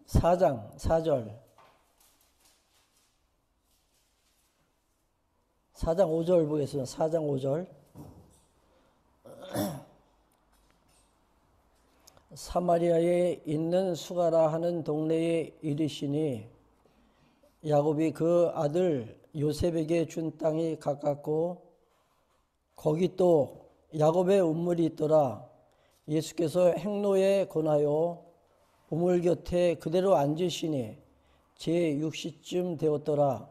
4장 4절 4장 5절 보겠습니다. 4장 5절 사마리아에 있는 수가라 하는 동네에 이르시니 야곱이 그 아들 요셉에게 준 땅이 가깝고 거기 또 야곱의 우물이 있더라. 예수께서 행로에 권하여 우물 곁에 그대로 앉으시니 제6시쯤 되었더라.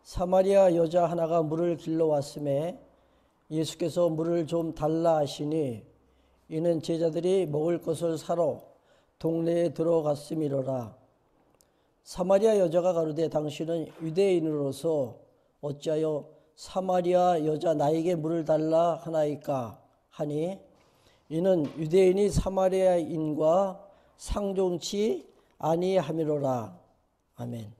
사마리아 여자 하나가 물을 길러 왔음에 예수께서 물을 좀 달라 하시니 이는 제자들이 먹을 것을 사러 동네에 들어갔음이로라. 사마리아 여자가 가로되 당신은 유대인으로서 어찌하여 사마리아 여자 나에게 물을 달라 하나이까 하니 이는 유대인이 사마리아인과 상종치 아니함이로라. 아멘.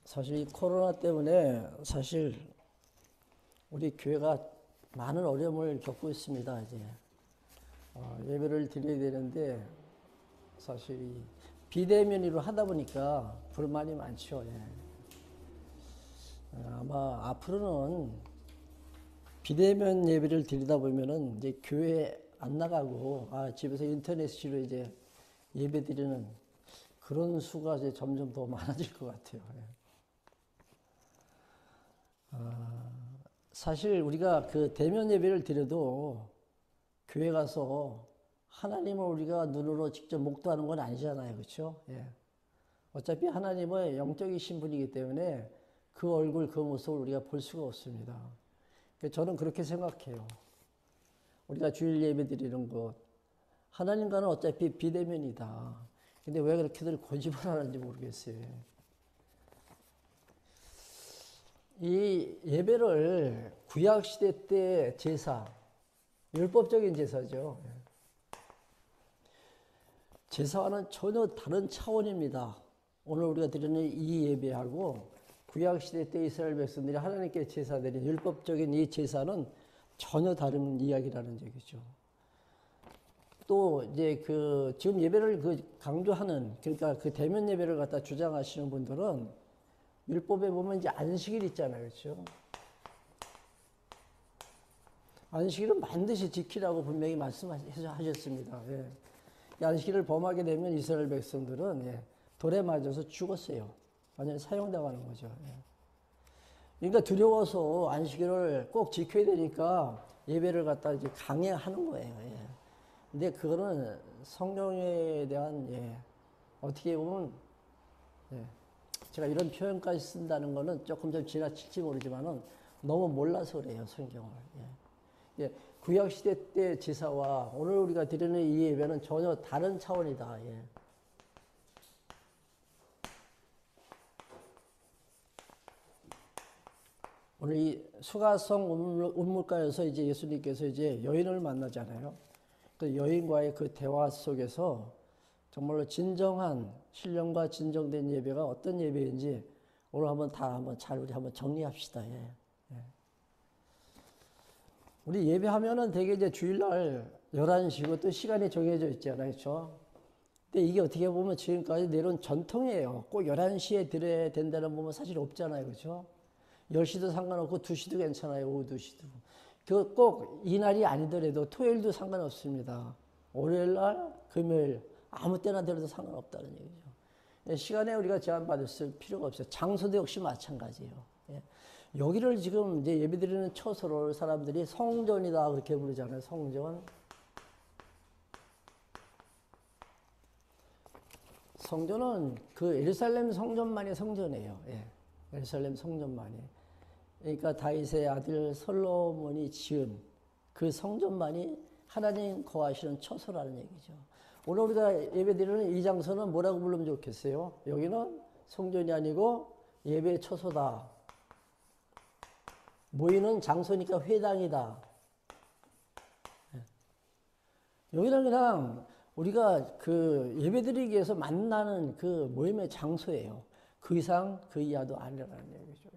사실 이 코로나 때문에 사실 우리 교회가 많은 어려움을 겪고 있습니다. 이제 예배를 드려야 되는데 사실 이 비대면으로 하다 보니까 불만이 많죠. 예. 아마 앞으로는 비대면 예배를 드리다 보면은 이제 교회 안 나가고 집에서 인터넷으로 이제 예배 드리는 그런 수가 이제 점점 더 많아질 것 같아요. 예. 사실 우리가 그 대면 예배를 드려도 교회 가서 하나님을 우리가 눈으로 직접 목도하는 건 아니잖아요. 그렇죠? 예. 어차피 하나님은 영적이신 분이기 때문에 그 얼굴, 그 모습을 우리가 볼 수가 없습니다. 저는 그렇게 생각해요. 우리가 주일 예배 드리는 것, 하나님과는 어차피 비대면이다. 근데 왜 그렇게들 고집을 하는지 모르겠어요. 이 예배를 구약시대 때 제사, 율법적인 제사죠. 제사와는 전혀 다른 차원입니다. 오늘 우리가 드리는 이 예배하고 구약시대 때 이스라엘 백성들이 하나님께 제사드린 율법적인 이 제사는 전혀 다른 이야기라는 얘기죠. 또 이제 지금 예배를 강조하는, 그러니까 그 대면 예배를 갖다 주장하시는 분들은 율법에 보면 이제 안식일 있잖아요. 그렇죠? 안식일은 반드시 지키라고 분명히 말씀하셨습니다. 예. 이 안식일을 범하게 되면 이스라엘 백성들은 돌에 맞아서 죽었어요. 완전히 사형당하는 거죠. 예. 그러니까 두려워서 안식일을 꼭 지켜야 되니까 예배를 갖다 이제 강행하는 거예요. 예. 근데 그거는 성경에 대한 어떻게 보면 제가 이런 표현까지 쓴다는 거는 조금 좀 지나칠지 모르지만은 너무 몰라서 그래요, 성경을. 구약시대 때 제사와 오늘 우리가 드리는 이 예배는 전혀 다른 차원이다. 오늘 이 수가성 운물가에서 이제 예수님께서 이제 여인을 만나잖아요. 그 여인과의 그 대화 속에서 정말로 진정한 신령과 진정된 예배가 어떤 예배인지 오늘 한번 잘 우리 한번 정리합시다. 우리 예배하면은 되게 이제 주일날 11시고 또 시간이 정해져 있잖아요. 그렇죠? 근데 이게 어떻게 보면 지금까지 내려온 전통이에요. 꼭 11시에 드려야 된다는 부분 사실 없잖아요. 그렇죠? 10시도 상관없고 2시도 괜찮아요. 오후 2시도. 꼭 이날이 아니더라도 토요일도 상관없습니다. 월요일날, 금요일 아무 때나 들어도 상관없다는 얘기죠. 시간에 우리가 제한받을 필요가 없어요. 장소도 역시 마찬가지예요. 여기를 지금 이제 예배드리는 처소를 사람들이 성전이다 그렇게 부르잖아요. 성전. 성전은 그 예루살렘 성전만이 성전이에요. 예루살렘 성전만이. 그러니까 다윗의 아들 솔로몬이 지은 그 성전만이 하나님 거하시는 처소라는 얘기죠. 오늘 우리가 예배드리는 이 장소는 뭐라고 부르면 좋겠어요? 여기는 성전이 아니고 예배 처소다. 모이는 장소니까 회당이다. 여기는 그냥 우리가 예배드리기 위해서 만나는 그 모임의 장소예요. 그 이상 그 이하도 아니라는 얘기죠.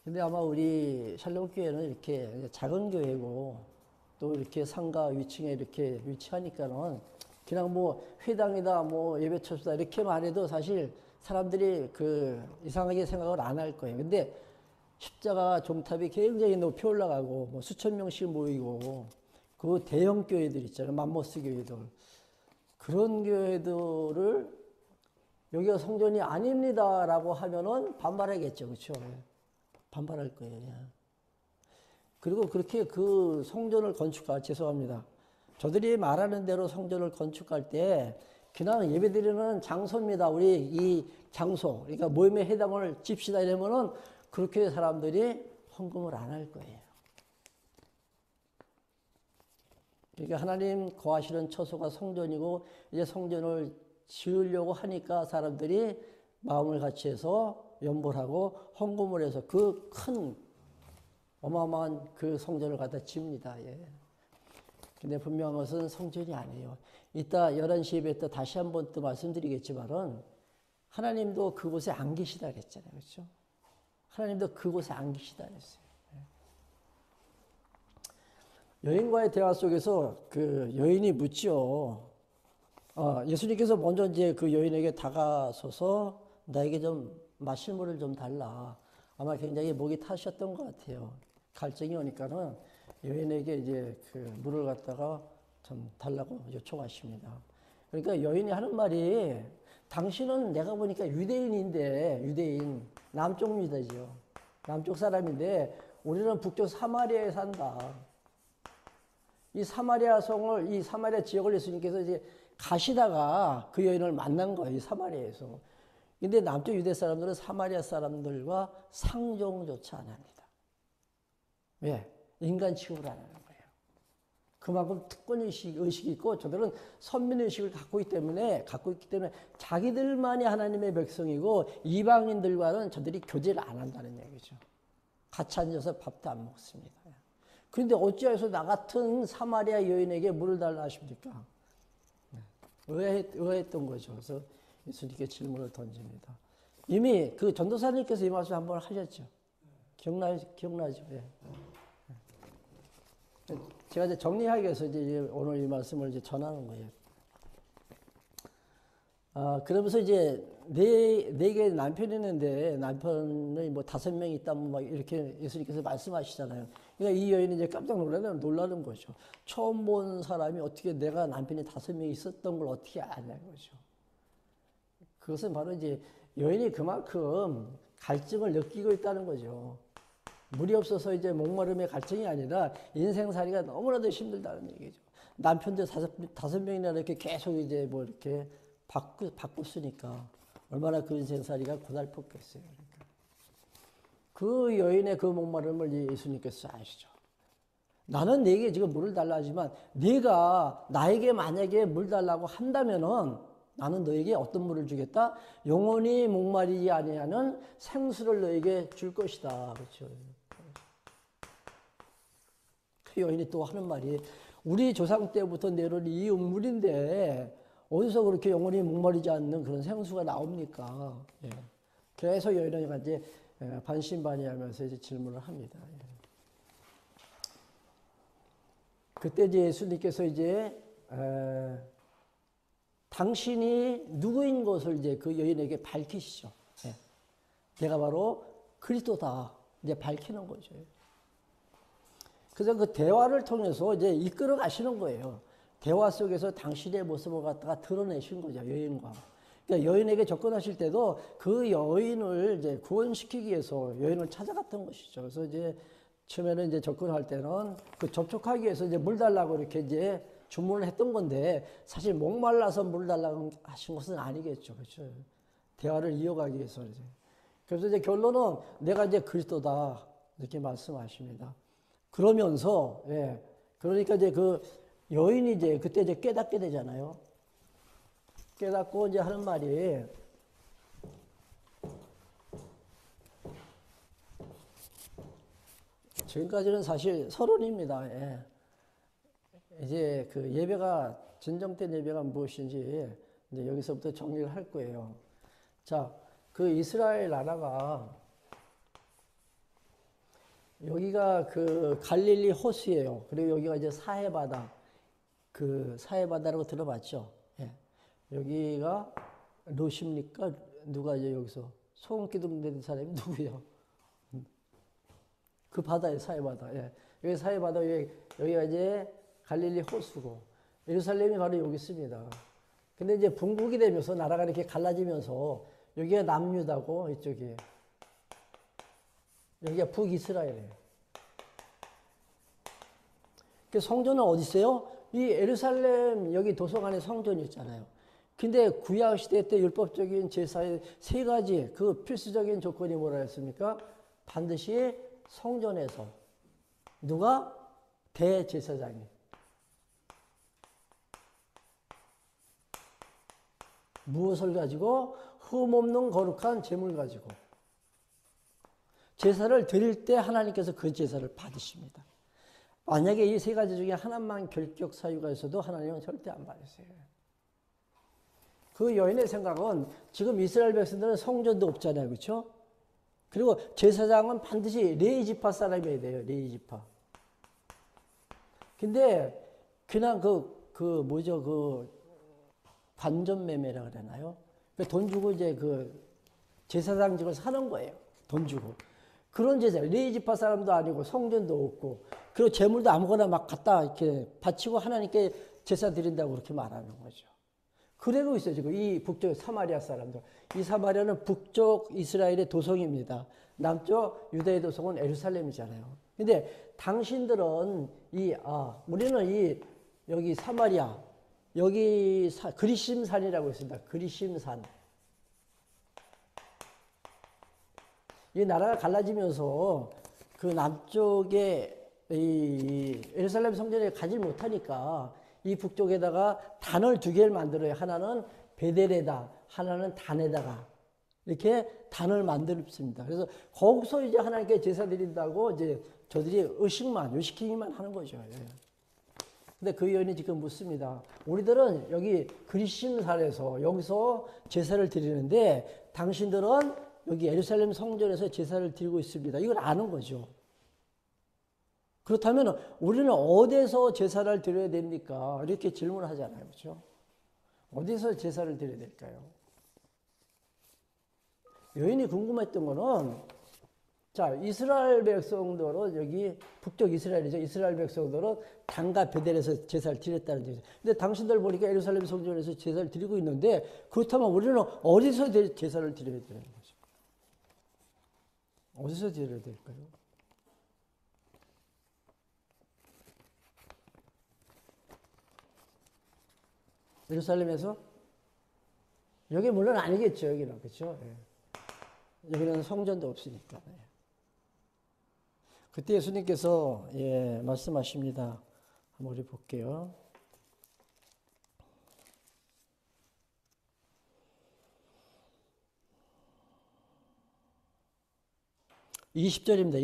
근데 아마 우리 샬롬교회는 이렇게 작은 교회고 또 이렇게 상가 위층에 이렇게 위치하니까는 그냥 뭐 회당이다 뭐 예배처소다 이렇게 말해도 사실 사람들이 그 이상하게 생각을 안 할 거예요. 근데 십자가 종탑이 굉장히 높이 올라가고 뭐 수천 명씩 모이고 그 대형 교회들 있잖아요. 맘모스 교회들. 그런 교회들을 여기가 성전이 아닙니다라고 하면은 반발하겠죠. 그렇죠? 반발할 거예요. 그리고 그렇게 그 성전을 죄송합니다. 저들이 말하는 대로 성전을 건축할 때 그냥 예배드리는 장소입니다. 우리 이 장소, 그러니까 모임의 회당을 집시다 이러면은 그렇게 사람들이 헌금을 안 할 거예요. 그러니까 하나님 거하시는 처소가 성전이고 이제 성전을 지으려고 하니까 사람들이 마음을 같이 해서 연보하고 헌금을 해서 그 큰 어마어마한 그 성전을 갖다 지읍니다. 예. 근데 분명한 것은 성전이 아니에요. 이따 11시 예배 때 다시 한 번 또 말씀드리겠지만은 하나님도 그곳에 안 계시다 그랬잖아요. 그렇죠? 하나님도 그곳에 안 계시다 그랬어요. 여인과의 대화 속에서 그 여인이 묻죠. 예수님께서 먼저 이제 그 여인에게 다가서서 나에게 좀 마실 물을 좀 달라. 아마 굉장히 목이 타셨던 것 같아요. 갈증이 오니까는 여인에게 이제 그 물을 갖다가 좀 달라고 요청하십니다. 그러니까 여인이 하는 말이 당신은 내가 보니까 유대인인데 유대인 남쪽 유다죠. 남쪽 사람인데 우리는 북쪽 사마리아에 산다. 이 사마리아 성을 이 사마리아 지역을 예수님께서 이제 가시다가 그 여인을 만난 거예요. 이 사마리아에서. 근데 남쪽 유대 사람들은 사마리아 사람들과 상종조차 안 합니다. 왜? 인간 취급을 안 하는 거예요. 그만큼 특권의식이 있고 저들은 선민의식을 갖고 있기 때문에 자기들만이 하나님의 백성이고 이방인들과는 저들이 교제를 안 한다는 얘기죠. 같이 앉아서 밥도 안 먹습니다. 그런데 어찌해서 나 같은 사마리아 여인에게 물을 달라 하십니까? 의아했던 거죠. 그래서 예수님께 질문을 던집니다. 이미 그 전도사님께서 이 말씀 한번 하셨죠. 기억나죠? 예. 제가 이제 정리하기 위해서 이제 오늘 이 말씀을 이제 전하는 거예요. 그러면서 이제 네 개의 남편이 있는데 남편이 뭐 5명 있다면 막 이렇게 예수님께서 말씀하시잖아요. 그러니까 이 여인이 이제 깜짝 놀라는 거죠. 처음 본 사람이 어떻게 내가 남편이 5명 있었던 걸 어떻게 아냐는 거죠. 그것은 바로 이제 여인이 그만큼 갈증을 느끼고 있다는 거죠. 물이 없어서 이제 목마름의 갈증이 아니라 인생살이가 너무나도 힘들다는 얘기죠. 남편도 5명이나 이렇게 계속 이제 뭐 이렇게 바꿨으니까 얼마나 그 인생살이가 고달팠겠어요. 그러니까. 그 여인의 그 목마름을 예수님께서 아시죠. 나는 네게 지금 물을 달라 하지만 네가 나에게 만약에 물 달라고 한다면은 나는 너에게 어떤 물을 주겠다? 영원히 목마르지 아니하는 생수를 너에게 줄 것이다. 그렇죠. 그 여인이 또 하는 말이 우리 조상 때부터 내려온 이 물인데 어디서 그렇게 영원히 목마르지 않는 그런 생수가 나옵니까? 예. 계속 여인은 이제 반신반의하면서 이제 질문을 합니다. 예. 그때 이제 예수님께서 이제 당신이 누구인 것을 이제 그 여인에게 밝히시죠. 예. 내가 바로 그리스도다. 이제 밝히는 거죠. 그래서 그 대화를 통해서 이제 이끌어 가시는 거예요. 대화 속에서 당신의 모습을 갖다가 드러내신 거죠, 여인과. 그러니까 여인에게 접근하실 때도 그 여인을 이제 구원시키기 위해서 여인을 찾아갔던 것이죠. 그래서 이제 처음에는 이제 접근할 때는 그 접촉하기 위해서 이제 물 달라고 이렇게 이제 주문을 했던 건데 사실 목말라서 물 달라고 하신 것은 아니겠죠. 그렇죠. 대화를 이어가기 위해서 이제. 그래서 이제 결론은 내가 이제 그리스도다. 이렇게 말씀하십니다. 그러면서, 예. 그러니까 이제 그 여인이 이제 그때 이제 깨닫게 되잖아요. 깨닫고 이제 하는 말이 지금까지는 사실 서론입니다. 예. 이제 그 예배가 진정된 예배가 무엇인지 이제 여기서부터 정리를 할 거예요. 자, 그 이스라엘 나라가 여기가 그 갈릴리 호수예요. 그리고 여기가 이제 사해바다. 그 사해바다라고 들어봤죠? 예. 여기가 롯입니까? 누가 이제 여기서 소금 기둥 된 사람이 누구예요? 그 바다에 사해바다. 예. 여기 사해바다 여기가 이제 갈릴리 호수고 예루살렘이 바로 여기 있습니다. 근데 이제 분국이 되면서 나라가 이렇게 갈라지면서 여기가 남유다고 이쪽이 여기가 북이스라엘이에요. 그 성전은 어디 있어요? 이 예루살렘 여기 도서관에 성전이 있잖아요. 근데 구약 시대 때 율법적인 제사의 세 가지 그 필수적인 조건이 뭐라 했습니까? 반드시 성전에서 누가? 대제사장이 무엇을 가지고? 흠없는 거룩한 제물 가지고 제사를 드릴 때 하나님께서 그 제사를 받으십니다. 만약에 이 세 가지 중에 하나만 결격 사유가 있어도 하나님은 절대 안 받으세요. 그 여인의 생각은 지금 이스라엘 백성들은 성전도 없잖아요. 그렇죠? 그리고 제사장은 반드시 레위지파 사람이어야 돼요. 레위지파. 근데 그냥 그 관전매매라 그러나요? 돈 주고 이제 그 제사장직을 사는 거예요. 돈 주고. 그런 제사, 레위지파 사람도 아니고 성전도 없고, 그리고 재물도 아무거나 막 갖다 이렇게 바치고 하나님께 제사 드린다고 그렇게 말하는 거죠. 그러고 있어요. 지금 이 북쪽 사마리아 사람들. 이 사마리아는 북쪽 이스라엘의 도성입니다. 남쪽 유다의 도성은 예루살렘이잖아요. 근데 당신들은 우리는 여기 사마리아, 여기 그리심산이라고 있습니다. 그리심산. 이 나라가 갈라지면서 그 남쪽에 이 예루살렘 성전에 가지 못하니까 이 북쪽에다가 단을 두 개를 만들어요. 하나는 베델에다, 하나는 단에다가 이렇게 단을 만들었습니다. 그래서 거기서 이제 하나님께 제사 드린다고 이제 저들이 의식행위만 하는 거죠. 예. 근데 그 여인이 지금 묻습니다. 우리들은 여기 그리심산에서 여기서 제사를 드리는데 당신들은 여기 예루살렘 성전에서 제사를 드리고 있습니다. 이걸 아는 거죠. 그렇다면 우리는 어디서 제사를 드려야 됩니까? 이렇게 질문을 하잖아요. 그렇죠? 어디서 제사를 드려야 될까요? 여인이 궁금했던 거는 자, 이스라엘 백성들은 여기 북쪽 이스라엘이죠. 이스라엘 백성들은 단과 베델에서 제사를 드렸다는 얘기죠. 근데 당신들 보니까 예루살렘 성전에서 제사를 드리고 있는데 그렇다면 우리는 어디서 제사를 드려야 되는 거죠? 어디서 드려야 될까요? 예루살렘에서? 여기 물론 아니겠죠. 여기는. 그렇죠? 예. 여기는 성전도 없으니까. 예. 그때 예수님께서 말씀하십니다. 한번 우리 볼게요. 20절입니다.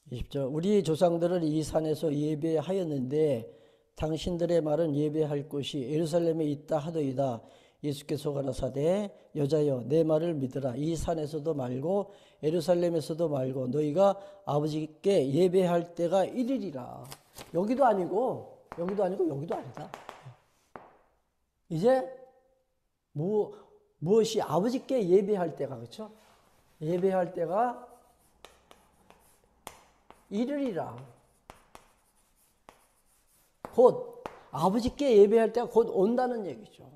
20절. 우리 조상들은 이 산에서 예배하였는데 당신들의 말은 예배할 곳이 예루살렘에 있다 하더이다. 예수께서 가라사대 여자여 내 말을 믿으라. 이 산에서도 말고 예루살렘에서도 말고 너희가 아버지께 예배할 때가 이르리라. 여기도 아니고 여기도 아니다. 이제 무엇이 아버지께 예배할 때가 그렇죠? 예배할 때가 이르리라. 곧 아버지께 예배할 때가 곧 온다는 얘기죠.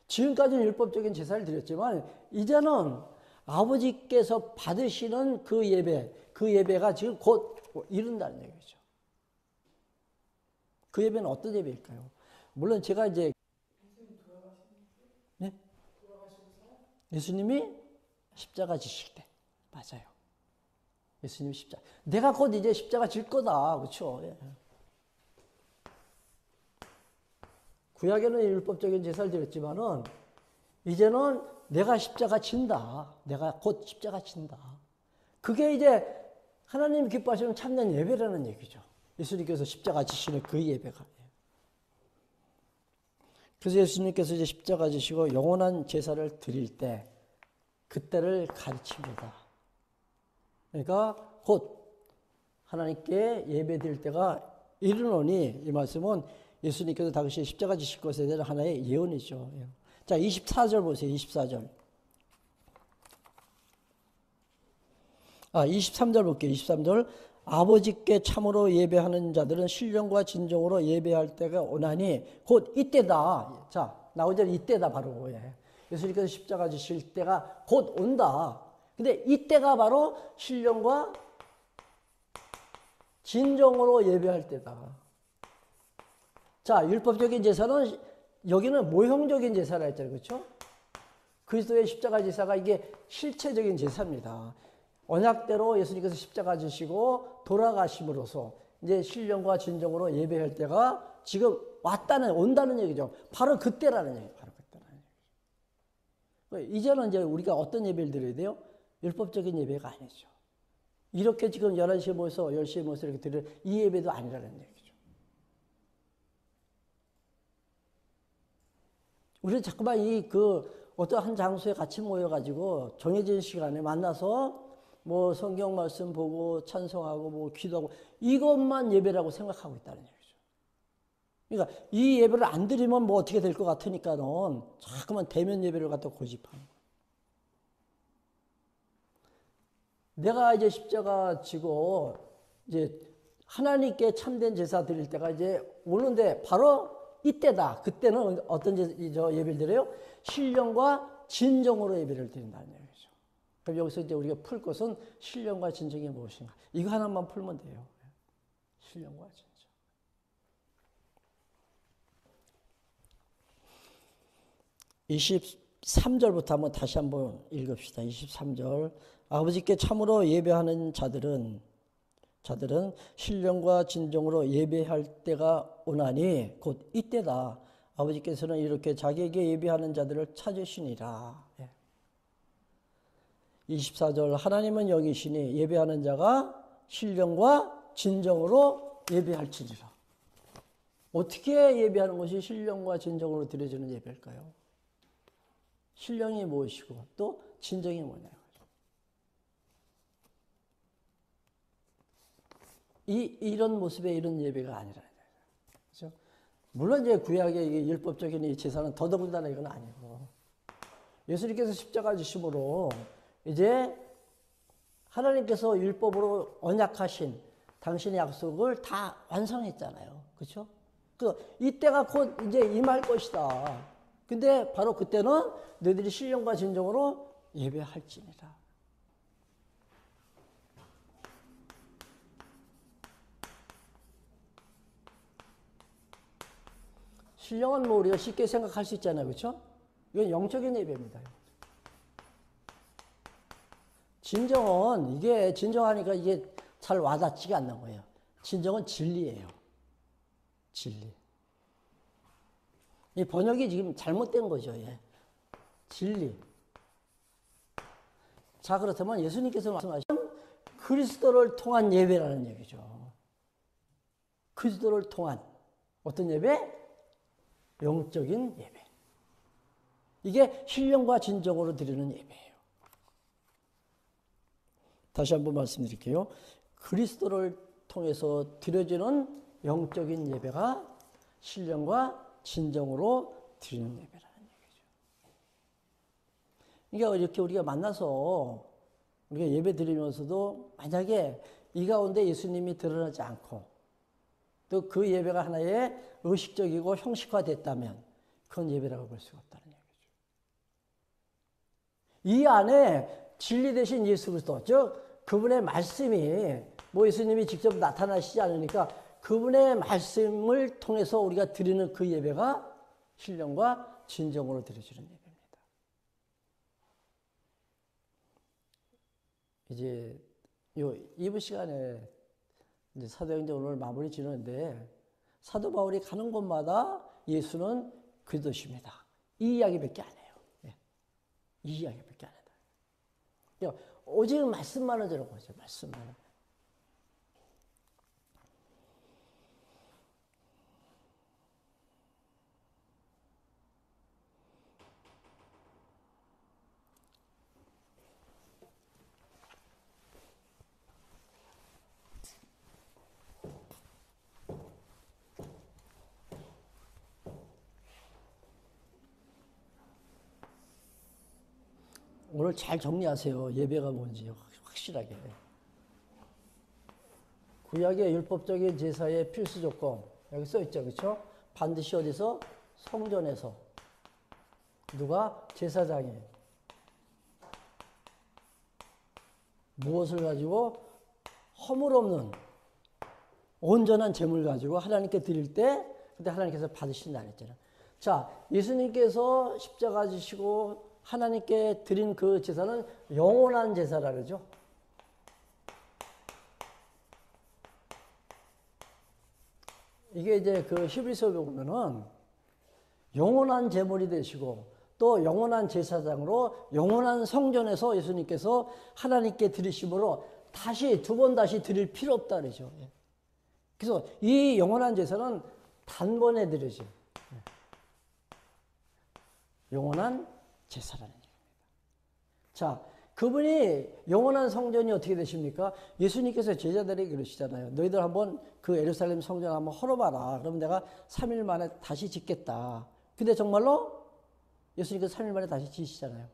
지금까지는 율법적인 제사를 드렸지만 이제는 아버지께서 받으시는 그 예배가 지금 곧 이룬다는 얘기죠. 그 예배는 어떤 예배일까요? 물론 제가 이제 네? 예수님이 십자가 지실 때 맞아요. 예수님 십자가. 내가 곧 이제 십자가 질 거다. 그렇죠? 예. 구약에는 율법적인 제사를 드렸지만은 이제는 내가 십자가 진다. 내가 곧 십자가 진다. 그게 이제 하나님 기뻐하시는 참된 예배라는 얘기죠. 예수님께서 십자가 지시는 그 예배가. 그래서 예수님께서 이제 십자가 지시고 영원한 제사를 드릴 때 그때를 가르칩니다. 그러니까 곧 하나님께 예배 드릴 때가 이르노니, 이 말씀은 예수님께서 당시 십자가 지실 것에 대한 하나의 예언이죠. 자, 24절 보세요. 24절. 23절 볼게요. 23절. 아버지께 참으로 예배하는 자들은 신령과 진정으로 예배할 때가 오나니 곧 이때다. 자, 나오죠. 이때다 바로. 예수님께서 십자가 지실 때가 곧 온다. 근데 이때가 바로 신령과 진정으로 예배할 때다. 자, 율법적인 제사는 여기는 모형적인 제사라 했잖아요. 그렇죠? 그리스도의 십자가 제사가 이게 실체적인 제사입니다. 언약대로 예수님께서 십자가 지시고 돌아가심으로써 이제 신령과 진정으로 예배할 때가 지금 온다는 얘기죠. 바로 그때라는 얘기예요. 바로 그때라는 얘기죠. 이제는 이제 우리가 어떤 예배를 드려야 돼요? 율법적인 예배가 아니죠. 이렇게 지금 11시에 모여서 10시에 모여서 이렇게 드릴 이 예배도 아니라는 얘기죠. 우리는 자꾸만 어떤 한 장소에 같이 모여가지고 정해진 시간에 만나서 뭐 성경 말씀 보고 찬송하고 뭐 기도하고 이것만 예배라고 생각하고 있다는 얘기죠. 그러니까 이 예배를 안 드리면 뭐 어떻게 될 것 같으니까는 자꾸만 대면 예배를 갖다 고집하는 거예요. 내가 이제 십자가 지고 이제 하나님께 참된 제사 드릴 때가 이제 오는데 바로 이때다. 그때는 어떤 예배를 드려요? 신령과 진정으로 예배를 드린다는 얘기죠. 그럼 여기서 이제 우리가 풀 것은 신령과 진정이 무엇인가? 이거 하나만 풀면 돼요. 신령과 진정. 23절부터 한번 다시 한번 읽읍시다. 23절. 아버지께 참으로 예배하는 자들은 신령과 진정으로 예배할 때가 오나니 곧 이때다. 아버지께서는 이렇게 자기에게 예배하는 자들을 찾으시니라. 24절. 하나님은 영이시니 예배하는 자가 신령과 진정으로 예배할지니라. 어떻게 예배하는 것이 신령과 진정으로 드려지는 예배일까요? 신령이 무엇이고 또 진정이 뭐냐. 이런 모습의 이런 예배가 아니라. 그렇죠? 물론 이제 구약의 이게 율법적인 이 제사는 더더군다나 이건 아니고 예수님께서 십자가 지심으로 이제 하나님께서 율법으로 언약하신 당신의 약속을 다 완성했잖아요. 그렇죠? 이때가 곧 이제 임할 것이다. 근데 바로 그때는 너희들이 신령과 진정으로 예배할지니라. 신령은 뭐 우리가 쉽게 생각할 수 있잖아요. 그렇죠? 이건 영적인 예배입니다. 진정은 이게 진정하니까 이게 잘 와닿지가 않는 거예요. 진정은 진리예요. 진리. 이 번역이 지금 잘못된 거죠. 진리. 자, 그렇다면 예수님께서 말씀하신 그리스도를 통한 예배라는 얘기죠. 그리스도를 통한 어떤 예배? 영적인 예배. 이게 신령과 진정으로 드리는 예배예요. 다시 한번 말씀드릴게요. 그리스도를 통해서 드려지는 영적인 예배가 신령과 진정으로 드리는 예배라는 얘기죠. 그러니까 이렇게 우리가 만나서 우리가 예배 드리면서도 만약에 이 가운데 예수님이 드러나지 않고 또 그 예배가 하나의 의식적이고 형식화됐다면 그건 예배라고 볼 수가 없다는 얘기죠. 이 안에 진리 되신 예수 그리스도, 즉 그분의 말씀이 뭐 예수님이 직접 나타나시지 않으니까 그분의 말씀을 통해서 우리가 드리는 그 예배가 신령과 진정으로 드려지는 예배입니다. 이제 요 2부 시간에 이제 사도행전 오늘 마무리 지는데 사도 바울이 가는 곳마다 예수는 그리스도십니다. 이 이야기밖에 안 해요. 이 이야기밖에 안 해요. 오직 말씀만을 들은 거죠. 말씀만을. 오늘 잘 정리하세요. 예배가 뭔지 확실하게. 구약의 율법적인 제사의 필수 조건 여기 써 있죠, 그렇죠? 반드시 어디서? 성전에서. 누가? 제사장이. 무엇을 가지고? 허물 없는 온전한 제물 가지고 하나님께 드릴 때 그때 하나님께서 받으신다 그랬잖아요. 자, 예수님께서 십자가 지시고 하나님께 드린 그 제사는 영원한 제사라 그러죠. 이게 이제 그 히브리서에 보면은 영원한 제물이 되시고 또 영원한 제사장으로 영원한 성전에서 예수님께서 하나님께 드리심으로 다시 두 번 다시 드릴 필요 없다 그러죠. 그래서 이 영원한 제사는 단번에 드리죠. 영원한 제사라는 얘기입니다. 자, 그분이 영원한 성전이 어떻게 되십니까? 예수님께서 제자들에게 그러시잖아요. 너희들 한번 그 예루살렘 성전 한번 헐어봐라. 그럼 내가 3일 만에 다시 짓겠다. 근데 정말로 예수님께서 3일 만에 다시 지으시잖아요.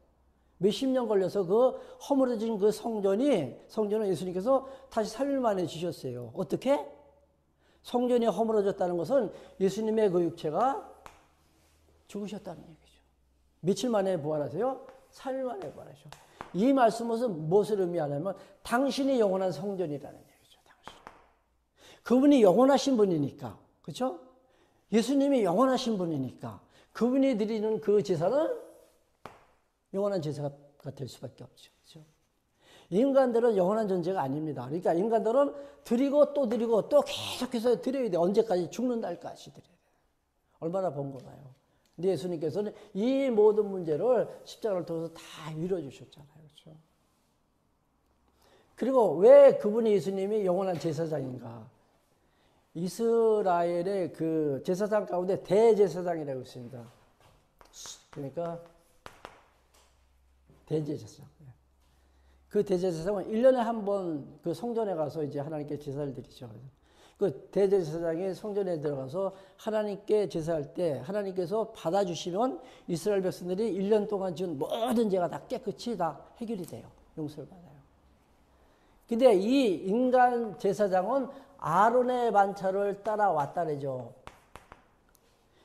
몇십 년 걸려서 그 허물어진 그 성전을 예수님께서 다시 3일 만에 지셨어요. 어떻게? 성전이 허물어졌다는 것은 예수님의 그 육체가 죽으셨다는 얘기죠. 며칠 만에 부활하세요? 3일 만에 부활하셔. 이 말씀은 무엇을 의미하냐면 당신이 영원한 성전이라는 얘기죠. 당신. 그분이 영원하신 분이니까. 그렇죠? 예수님이 영원하신 분이니까 그분이 드리는 그 제사는 영원한 제사가 될 수밖에 없죠. 그렇죠? 인간들은 영원한 존재가 아닙니다. 그러니까 인간들은 드리고 또 계속해서 드려야 돼. 언제까지? 죽는 날까지 드려야 돼. 얼마나 번거로워요. 근데 예수님께서는 이 모든 문제를 십자가를 통해서 다 이루어주셨잖아요. 그렇죠? 그리고 왜 그분이 예수님이 영원한 제사장인가? 이스라엘의 그 제사장 가운데 대제사장이라고 있습니다. 그러니까 대제사장. 그 대제사장은 1년에 한 번 그 성전에 가서 이제 하나님께 제사를 드리죠. 그 대제사장이 성전에 들어가서 하나님께 제사할 때 하나님께서 받아주시면 이스라엘 백성들이 1년 동안 지은 모든 죄가 다 깨끗이 다 해결이 돼요. 용서를 받아요. 근데 이 인간 제사장은 아론의 반차를 따라왔다래죠.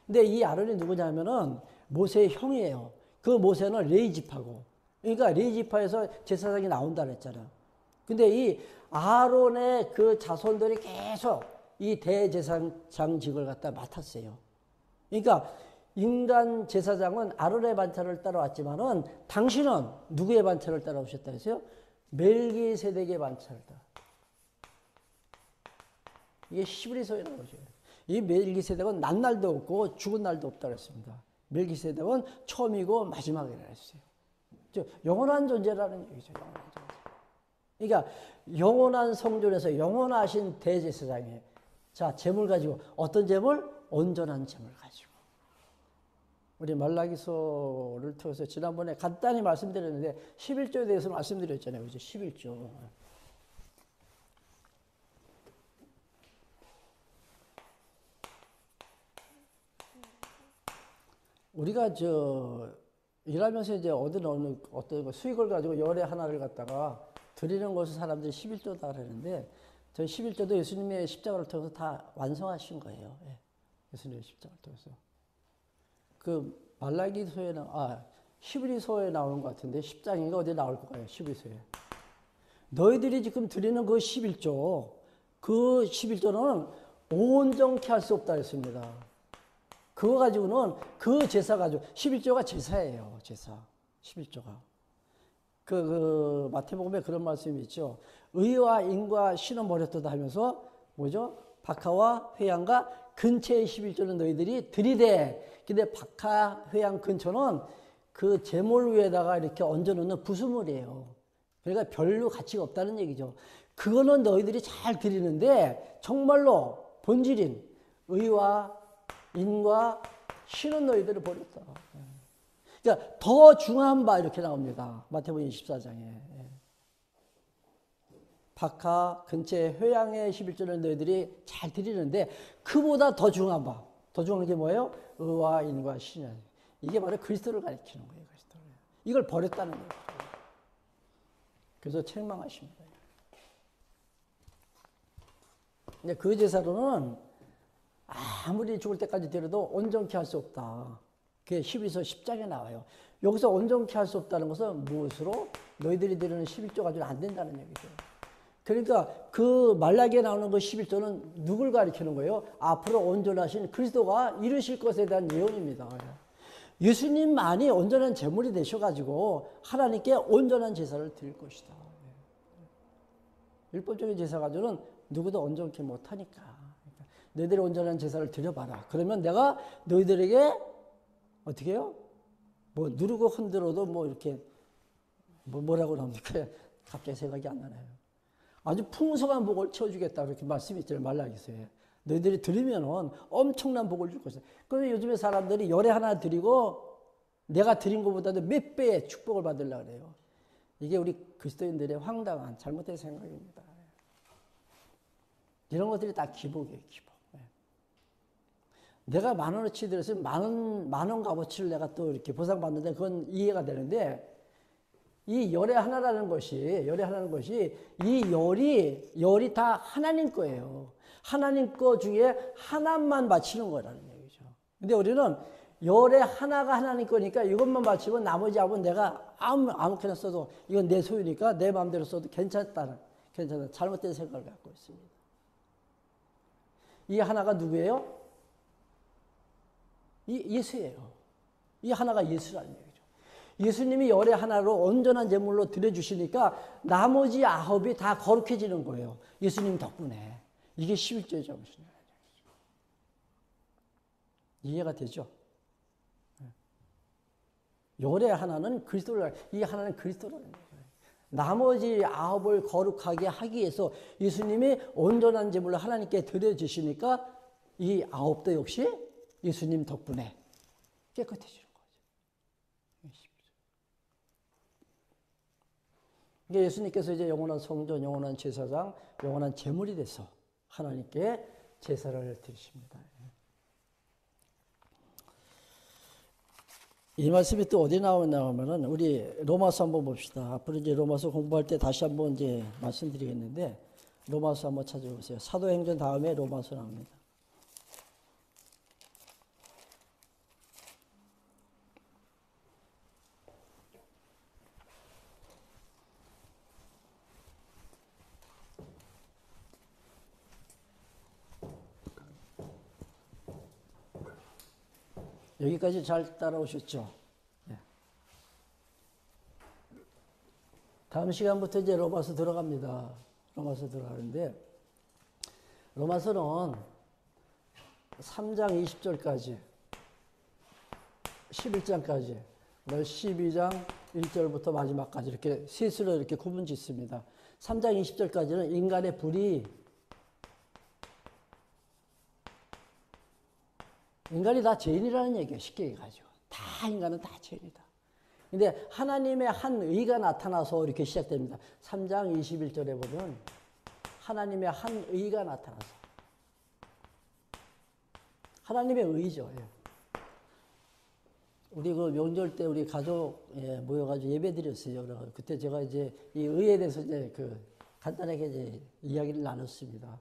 근데 이 아론이 누구냐면은 모세의 형이에요. 그 모세는 레위지파고. 그러니까 레위지파에서 제사장이 나온다 그랬잖아요. 근데 이 아론의 그 자손들이 계속 이 대제사장직을 갖다 맡았어요. 그러니까 인간 제사장은 아론의 반차를 따라왔지만은 당신은 누구의 반차를 따라오셨다 했어요? 멜기세덱의 반차를 따라. 이게 히브리서에 나오죠. 이 멜기세덱은 난 날도 없고 죽은 날도 없다 그랬습니다. 멜기세덱은 처음이고 마지막이라 했어요. 영원한 존재라는 얘기죠. 영원한 존재. 그러니까 영원한 성전에서 영원하신 대제사장이 자 제물 가지고 어떤 제물? 온전한 제물 가지고. 우리 말라기서를 통해서 지난번에 간단히 말씀드렸는데 11조에 대해서 말씀드렸잖아요. 그죠? 11조. 우리가 일하면서 이제 어떤 수익을 가지고 열에 하나를 갖다가 드리는 것을 사람들이 11조다 그러는데 저희 11조도 예수님의 십자가를 통해서 다 완성하신 거예요. 예. 예수님의 십자가를 통해서. 그 말라기서에 히브리서에 나오는 것 같은데 10장인가 어디에 나올 거예요. 히브리서에. 너희들이 지금 드리는 그 11조 그 11조는 온전케 할 수 없다 했습니다. 그거 가지고는 그 제사 가지고 11조가 제사예요. 제사. 11조가. 그 마태복음에 그런 말씀이 있죠. 의와 인과 신은 버렸다 하면서 뭐죠? 박하와 회양과 근처의 11조는 너희들이 드리되. 근데 박하, 회양 근처는 그 제물 위에다가 이렇게 얹어놓는 부수물이에요. 그러니까 별로 가치가 없다는 얘기죠. 그거는 너희들이 잘 드리는데 정말로 본질인 의와 인과 신은 너희들을 버렸다. 그러니까 더 중한 바 이렇게 나옵니다. 마태복음 24장에. 박하 근처의 회양의 11조는 너희들이 잘 드리는데 그보다 더 중한 바. 더 중한 게 뭐예요? 의와 인과 신이야. 이게 바로 그리스도를 가리키는 거예요. 그리스도를. 이걸 버렸다는 거예요. 그래서 책망하십니다. 근데 그 제사로는 아무리 죽을 때까지 드려도 온전케 할 수 없다. 그게 히브리서 10장에 나와요. 여기서 온전케 할 수 없다는 것은 무엇으로? 너희들이 드리는 11조 가지고는 안 된다는 얘기죠. 그러니까 그 말라기에 나오는 그 11조는 누굴 가리키는 거예요? 앞으로 온전하신 그리스도가 이루실 것에 대한 예언입니다. 예수님만이 온전한 제물이 되셔가지고 하나님께 온전한 제사를 드릴 것이다. 율법적인 제사 가지고는 누구도 온전케 못하니까. 너희들이 온전한 제사를 드려봐라. 그러면 내가 너희들에게 어떻게 해요? 뭐 누르고 흔들어도 뭐 이렇게 뭐라고 합니까? 갑자기 생각이 안 나네요. 아주 풍성한 복을 채워주겠다. 그렇게 말씀이 있잖아요. 말라기서에. 너희들이 드리면은 엄청난 복을 줄 것이다. 그런데 요즘에 사람들이 열에 하나 드리고 내가 드린 것보다도 몇 배의 축복을 받으려고 그래요. 이게 우리 그리스도인들의 황당한 잘못된 생각입니다. 이런 것들이 다 기복이에요. 기복. 내가 10,000원어치 들었으면 만원 값어치를 내가 또 이렇게 보상받는데 그건 이해가 되는데 이 열의 하나라는 것이 이 열이 다 하나님 거예요. 하나님 거 중에 하나만 바치는 거라는 얘기죠. 근데 우리는 열의 하나가 하나님 거니까 이것만 바치면 나머지 합은 내가 아무렇게나 써도 이건 내 소유니까 내 마음대로 써도 괜찮다. 잘못된 생각을 갖고 있습니다. 이 하나가 누구예요? 예수예요. 이 하나가 예수라는 얘기죠. 예수님이 열의 하나로 온전한 제물로 드려주시니까 나머지 9이 다 거룩해지는 거예요. 예수님 덕분에. 이게 11조의 정신이에요. 이해가 되죠? 열의 하나는 그리스도를, 이 하나는 그리스도라는 거예요. 나머지 9을 거룩하게 하기 위해서 예수님이 온전한 제물로 하나님께 드려주시니까 이 9도 역시 예수님 덕분에 깨끗해지는 거죠. 이게 예수님께서 이제 영원한 성전, 영원한 제사장, 영원한 제물이 돼서 하나님께 제사를 드리십니다. 이 말씀이 또 어디 나오냐면은 우리 로마서 한번 봅시다. 앞으로 이제 로마서 공부할 때 다시 한번 이제 말씀드리겠는데 로마서 한번 찾아보세요. 사도행전 다음에 로마서 나옵니다. 여기까지 잘 따라오셨죠? 네. 다음 시간부터 이제 로마서 들어갑니다. 로마서 들어가는데, 로마서는 3장 20절까지, 11장까지, 12장 1절부터 마지막까지 이렇게 셋으로 이렇게 구분 짓습니다. 3장 20절까지는 인간의 불이 인간이 다 죄인이라는 얘기예요. 쉽게 얘기하죠. 다 인간은 다 죄인이다. 근데 하나님의 한 의가 나타나서 이렇게 시작됩니다. 3장 21절에 보면 하나님의 한 의가 나타나서 하나님의 의죠. 예. 우리 그 명절 때 우리 가족 모여가지고 예배 드렸어요. 그때 제가 이제 이 의에 대해서 이제 그 간단하게 이제 이야기를 나눴습니다.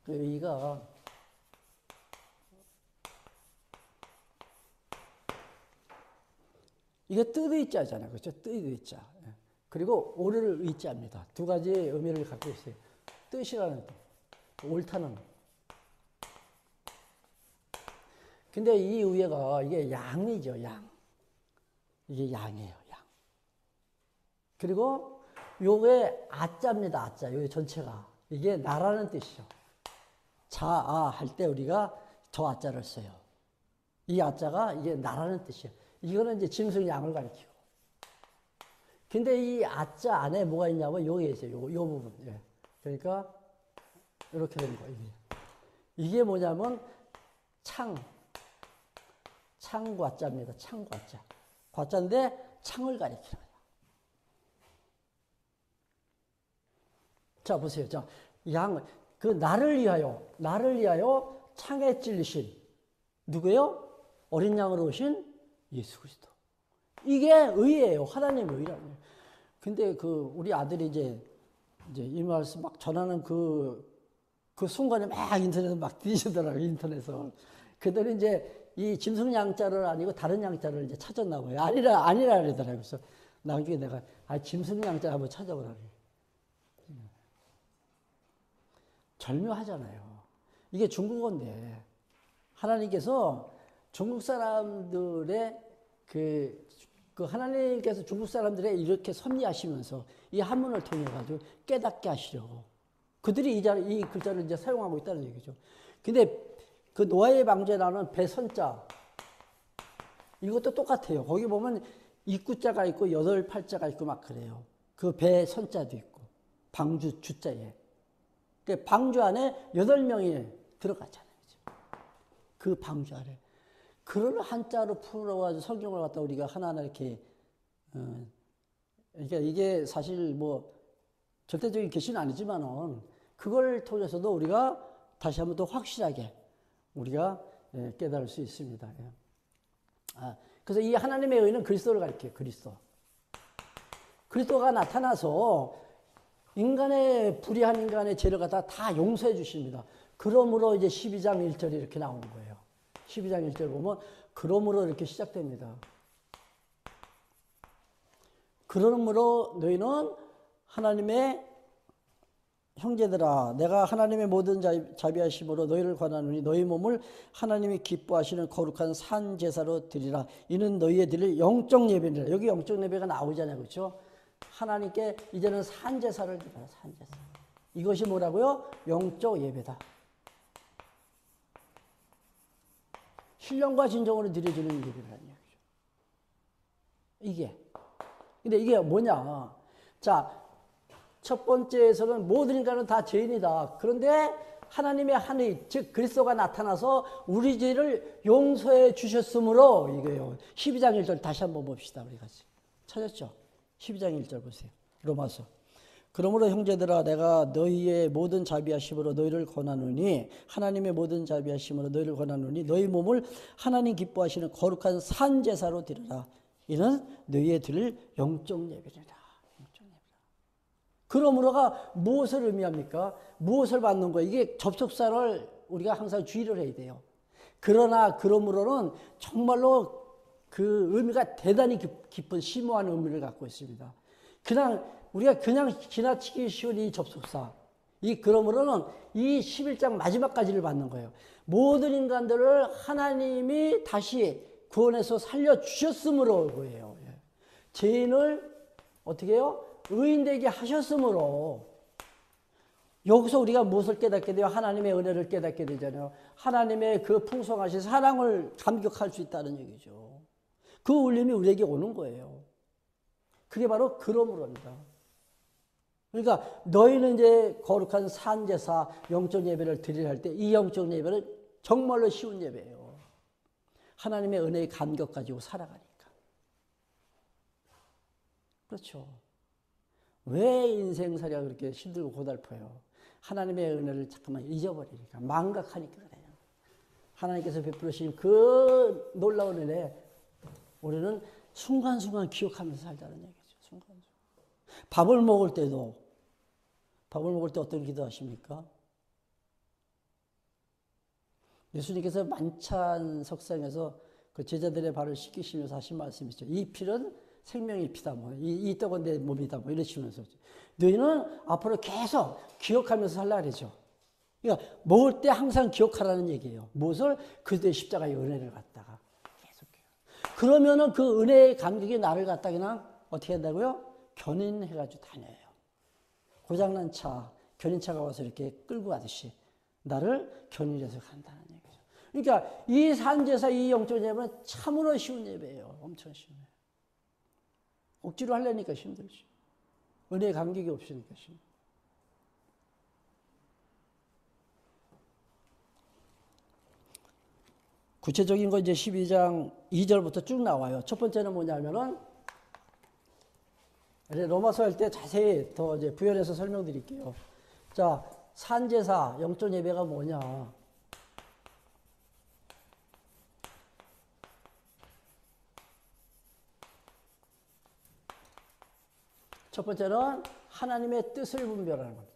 그 의가 이게 뜻의 의자잖아요. 그렇죠? 뜻의 의자. 그리고 옳을 의자입니다. 두 가지 의미를 갖고 있어요. 뜻이라는 뜻, 옳다는. 근데 이 의가 이게 양이죠, 양. 이게 양이에요, 양. 그리고 요게 아자입니다, 아자. 요게 전체가. 이게 나라는 뜻이죠. 자아 할 때 우리가 저 아자를 써요. 이 아자가 이게 나라는 뜻이에요. 이거는 이제 짐승 양을 가리키고. 근데 이 아자 안에 뭐가 있냐면 여기에 있어요. 요 부분. 예. 그러니까 이렇게 되는 거예요. 이게 뭐냐면 창과자입니다. 창과자. 과자인데 창을 가리키는 거예요. 자, 보세요. 자, 그 나를 위하여 창에 찔리신 누구예요? 어린 양으로 오신 예수 그리스도. 이게 의예요. 하나님의 의라는 거예요. 근데 우리 아들이 이제 이 말씀 막 전하는 그 순간에 막 인터넷에 막 뒤지더라고요, 인터넷을. 그들은 이제 이 짐승 양자를 아니고 다른 양자를 이제 찾았나 봐요. 아니라 그러더라고요. 그래서 나중에 내가, 짐승 양자 한번 찾아보라고. 절묘하잖아요. 이게 중국어인데, 하나님께서 중국 사람들의 하나님께서 중국 사람들의 이렇게 섭리하시면서 이 한문을 통해 가지고 깨닫게 하시려고 그들이 이 글자를 이제 사용하고 있다는 얘기죠. 근데 그 노아의 방주라는 배선자 이것도 똑같아요. 거기 보면 입구자가 있고 8팔자가 있고 막 그래요. 그 배선자도 있고 방주 주자에. 그 방주 안에 8명이 들어가잖아요. 그 방주 안에. 그걸 한자로 풀어가지고 성경을 갖다 우리가 하나하나 이렇게, 그러니까 이게 사실 뭐 절대적인 계시는 아니지만은 그걸 통해서도 우리가 다시 한번 더 확실하게 우리가 깨달을 수 있습니다. 그래서 이 하나님의 의는 그리스도를 가리켜요. 그리스도가 나타나서 불의한 인간의 죄를 갖다 다 용서해 주십니다. 그러므로 이제 12장 1절이 이렇게 나오는 거예요. 12장 1절 보면 그러므로 이렇게 시작됩니다. 그러므로 너희는 하나님의 형제들아 내가 하나님의 모든 자비하심으로 너희를 권하노니 너희 몸을 하나님이 기뻐하시는 거룩한 산 제사로 드리라. 이는 너희의 드릴 영적 예배니라. 여기 영적 예배가 나오잖아요. 그렇죠? 하나님께 이제는 산 제사를 드려라. 산 제사. 이것이 뭐라고요? 영적 예배다. 신령과 진정으로 드려지는 예배라는 얘기죠. 근데 이게 뭐냐? 자, 첫 번째에서는 모든 인간은 다 죄인이다. 그런데 하나님의 한의, 즉 그리스도가 나타나서 우리 죄를 용서해 주셨으므로 이거예요. 12장 1절 다시 한번 봅시다. 우리 같이. 찾았죠? 12장 1절 보세요. 로마서. 그러므로 형제들아 내가 너희의 모든 자비하심으로 너희를 권하노니 하나님의 모든 자비하심으로 너희를 권하노니 너희 몸을 하나님 기뻐하시는 거룩한 산 제사로 드리라. 이는 너희의 드릴 영적 예배니라. 그러므로가 무엇을 의미합니까? 무엇을 받는 거예요? 이게 접속사를 우리가 항상 주의를 해야 돼요. 그러므로는 정말로 그 의미가 대단히 깊은 심오한 의미를 갖고 있습니다. 우리가 그냥 지나치기 쉬운 이 접속사. 그러므로는 이 11장 마지막까지를 받는 거예요. 모든 인간들을 하나님이 다시 구원해서 살려주셨으므로 그거예요. 죄인을 어떻게 해요? 의인되게 하셨으므로. 여기서 우리가 무엇을 깨닫게 돼요? 하나님의 은혜를 깨닫게 되잖아요. 하나님의 그 풍성하신 사랑을 감격할 수 있다는 얘기죠. 그 울림이 우리에게 오는 거예요. 그게 바로 그러므로입니다. 그러니까 너희는 이제 거룩한 산제사 영적 예배를 드리려 할 때 이 영적 예배는 정말로 쉬운 예배예요. 하나님의 은혜의 감격 가지고 살아가니까. 그렇죠. 왜 인생살이가 그렇게 힘들고 고달퍼요? 하나님의 은혜를 잠깐만 잊어버리니까, 망각하니까 그래요. 하나님께서 베풀으신 그 놀라운 은혜 우리는 순간순간 기억하면서 살자는 얘기죠. 순간순간. 밥을 먹을 때 어떤 기도하십니까? 예수님께서 만찬 석상에서 그 제자들의 발을 씻기시면서 하신 말씀이 있죠. 이 피는 생명의 피다. 이 떡은 내 몸이다. 이러시면서. 너희는 앞으로 계속 기억하면서 살라 그러죠. 그러니까 먹을 때 항상 기억하라는 얘기예요. 무엇을? 그리스도의 십자가의 은혜를 갖다가 계속해요. 그러면은 그 은혜의 감격이 나를 갖다 그냥 어떻게 한다고요? 견인해가지고 다녀요. 고장난 차, 견인차가 와서 이렇게 끌고 가듯이 나를 견인해서 간다는 얘기죠. 그러니까 이 산제사, 이 영적 예배는 참으로 쉬운 예배예요. 엄청 쉬워요. 억지로 하려니까 힘들지. 은혜의 감격이 없으니까 힘들죠. 구체적인 건 이제 12장 2절부터 쭉 나와요. 첫 번째는 뭐냐면은 로마서 할 때 자세히 더 이제 부연해서 설명드릴게요. 자, 산제사, 영적 예배가 뭐냐? 첫 번째는 하나님의 뜻을 분별하는 겁니다.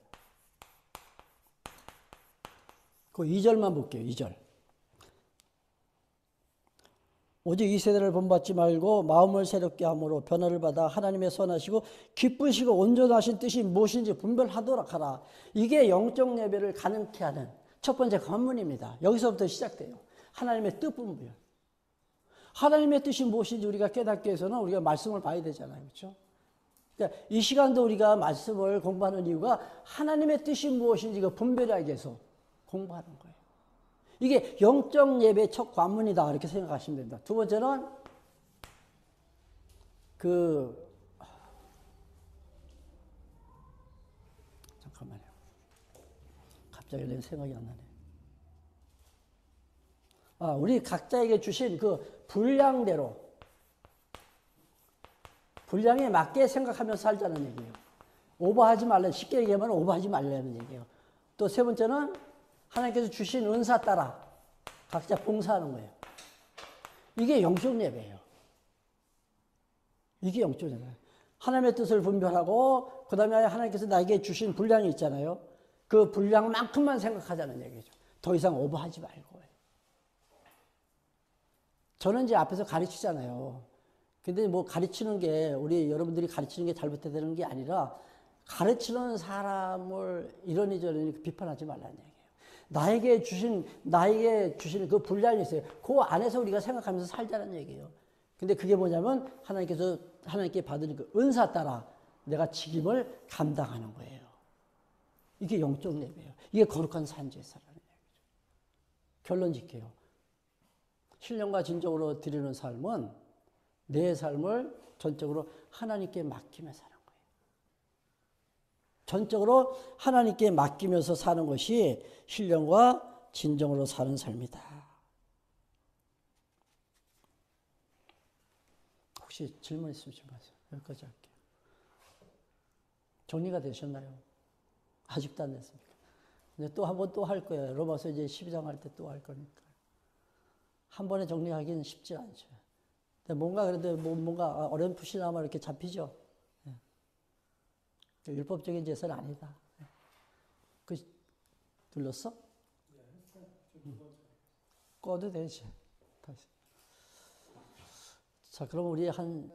그 2절만 볼게요. 2절. 오직 이 세대를 본받지 말고 마음을 새롭게 함으로 변화를 받아 하나님의 선하시고 기쁘시고 온전하신 뜻이 무엇인지 분별하도록 하라. 이게 영적 예배를 가능케 하는 첫 번째 관문입니다. 여기서부터 시작돼요. 하나님의 뜻 분별. 하나님의 뜻이 무엇인지 우리가 깨닫기 위해서는 우리가 말씀을 봐야 되잖아요. 그렇죠? 그러니까 이 시간도 우리가 말씀을 공부하는 이유가 하나님의 뜻이 무엇인지 분별하기 위해서 공부하는 거예요. 이게 영적 예배의 첫 관문이다 이렇게 생각하시면 됩니다. 두 번째는 잠깐만요. 갑자기 내 생각이 안 나네. 우리 각자에게 주신 그 분량대로 분량에 맞게 생각하면서 살자는 얘기예요. 오버하지 말라. 쉽게 얘기하면 오버하지 말라는 얘기예요. 또 세 번째는 하나님께서 주신 은사 따라 각자 봉사하는 거예요. 이게 영적 예배예요. 이게 영적 예배예요. 하나님의 뜻을 분별하고 그 다음에 하나님께서 나에게 주신 분량이 있잖아요. 그 분량만큼만 생각하자는 얘기죠. 더 이상 오버하지 말고. 저는 이제 앞에서 가르치잖아요. 근데 뭐 가르치는 게 우리 여러분들이 가르치는 게 잘못되는 게 아니라 가르치는 사람을 이러니 저러니 비판하지 말라는 얘기예요. 나에게 주신 그 분량이 있어요. 그 안에서 우리가 생각하면서 살자는 얘기예요. 근데 그게 뭐냐면 하나님께 받은 그 은사 따라 내가 책임을 감당하는 거예요. 이게 영적 예배예요. 이게 거룩한 산제사라는 얘기죠. 결론 짓게요. 신령과 진정으로 드리는 삶은 내 삶을 전적으로 하나님께 맡기며 사는 거예요. 전적으로 하나님께 맡기면서 사는 것이 신령과 진정으로 사는 삶이다. 혹시 질문 있으면 질문하세요. 여기까지 할게요. 정리가 되셨나요? 아직도 안 됐습니까? 근데 또 한 번 또 할 거예요. 로마서 이제 12장 할 때 또 할 거니까. 한 번에 정리하기는 쉽지 않죠. 뭔가 그래도 뭔가 어렴풋이나마 이렇게 잡히죠. 네. 율법적인 제사는 아니다. 네. 눌렀어? 꺼도 되지. 다시. 자, 그럼 우리 한